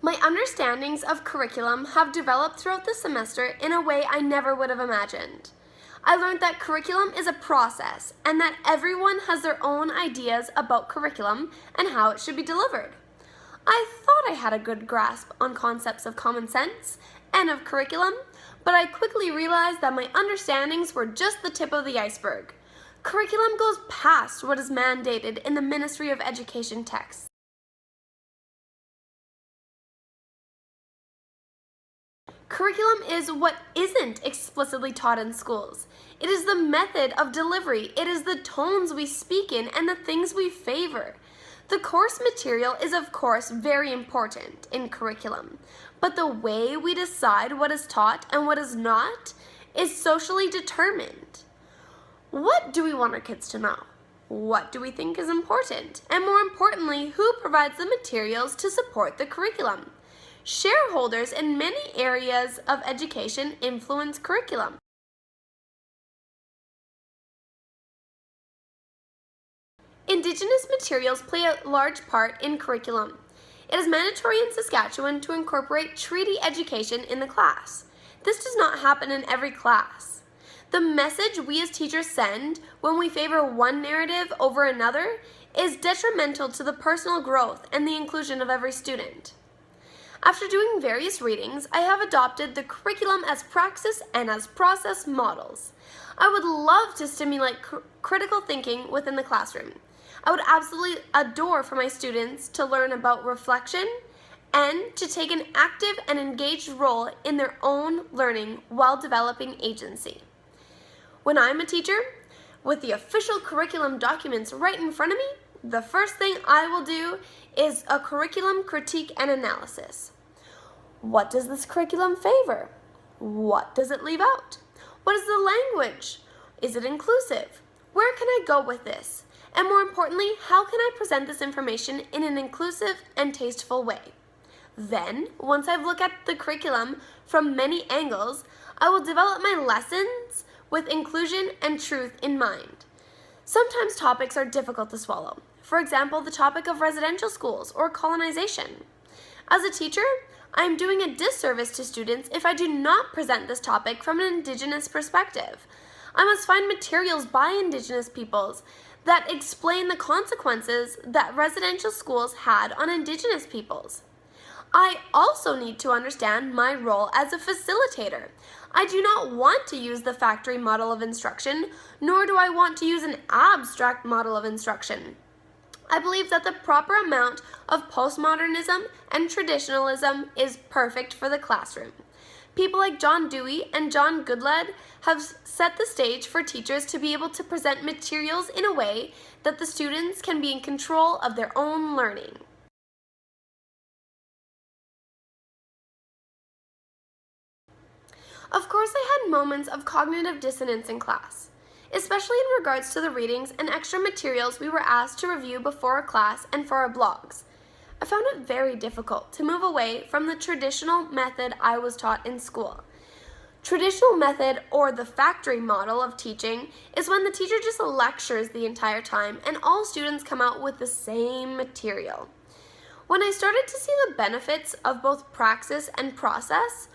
My understandings of curriculum have developed throughout the semester in a way I never would have imagined. I learned that curriculum is a process and that everyone has their own ideas about curriculum and how it should be delivered. I thought I had a good grasp on concepts of common sense and of curriculum, but I quickly realized that my understandings were just the tip of the iceberg. Curriculum goes past what is mandated in the Ministry of Education texts. Curriculum is what isn't explicitly taught in schools. It is the method of delivery. It is the tones we speak in and the things we favor. The course material is, of course, very important in curriculum, but the way we decide what is taught and what is not is socially determined. What do we want our kids to know? What do we think is important? And more importantly, who provides the materials to support the curriculum? Shareholders in many areas of education influence curriculum. Indigenous materials play a large part in curriculum. It is mandatory in Saskatchewan to incorporate treaty education in the class. This does not happen in every class. The message we as teachers send when we favor one narrative over another is detrimental to the personal growth and the inclusion of every student. After doing various readings, I have adopted the curriculum as praxis and as process models. I would love to stimulate critical thinking within the classroom. I would absolutely adore for my students to learn about reflection and to take an active and engaged role in their own learning while developing agency. When I'm a teacher, with the official curriculum documents right in front of me, the first thing I will do is a curriculum critique and analysis. What does this curriculum favor? What does it leave out? What is the language? Is it inclusive? Where can I go with this? And more importantly, how can I present this information in an inclusive and tasteful way? Then, once I've looked at the curriculum from many angles, I will develop my lessons with inclusion and truth in mind. Sometimes topics are difficult to swallow. For example, the topic of residential schools or colonization. As a teacher, I am doing a disservice to students if I do not present this topic from an Indigenous perspective. I must find materials by Indigenous peoples that explain the consequences that residential schools had on Indigenous peoples. I also need to understand my role as a facilitator. I do not want to use the factory model of instruction, nor do I want to use an abstract model of instruction. I believe that the proper amount of postmodernism and traditionalism is perfect for the classroom. People like John Dewey and John Goodlad have set the stage for teachers to be able to present materials in a way that the students can be in control of their own learning. Of course, I had moments of cognitive dissonance in class, especially in regards to the readings and extra materials we were asked to review before a class and for our blogs. I found it very difficult to move away from the traditional method I was taught in school. Traditional method, or the factory model of teaching, is when the teacher just lectures the entire time and all students come out with the same material. When I started to see the benefits of both praxis and process,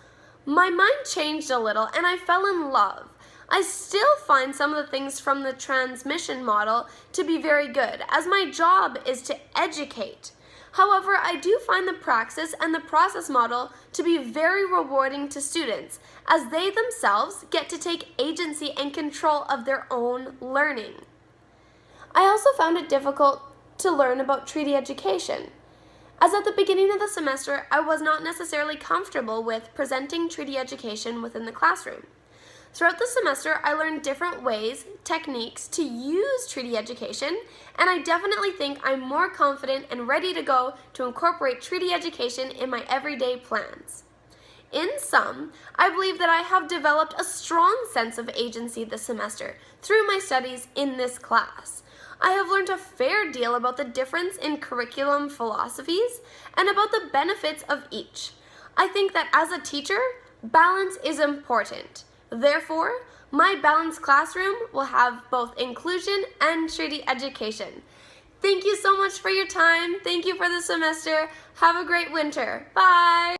my mind changed a little and I fell in love. I still find some of the things from the transmission model to be very good, as my job is to educate. However, I do find the praxis and the process model to be very rewarding to students, as they themselves get to take agency and control of their own learning. I also found it difficult to learn about treaty education, as at the beginning of the semester, I was not necessarily comfortable with presenting treaty education within the classroom. Throughout the semester, I learned different ways, techniques to use treaty education, and I definitely think I'm more confident and ready to go to incorporate treaty education in my everyday plans. In sum, I believe that I have developed a strong sense of agency this semester through my studies in this class. I have learned a fair deal about the difference in curriculum philosophies and about the benefits of each. I think that as a teacher, balance is important. Therefore, my balanced classroom will have both inclusion and treaty education. Thank you so much for your time. Thank you for the semester. Have a great winter. Bye.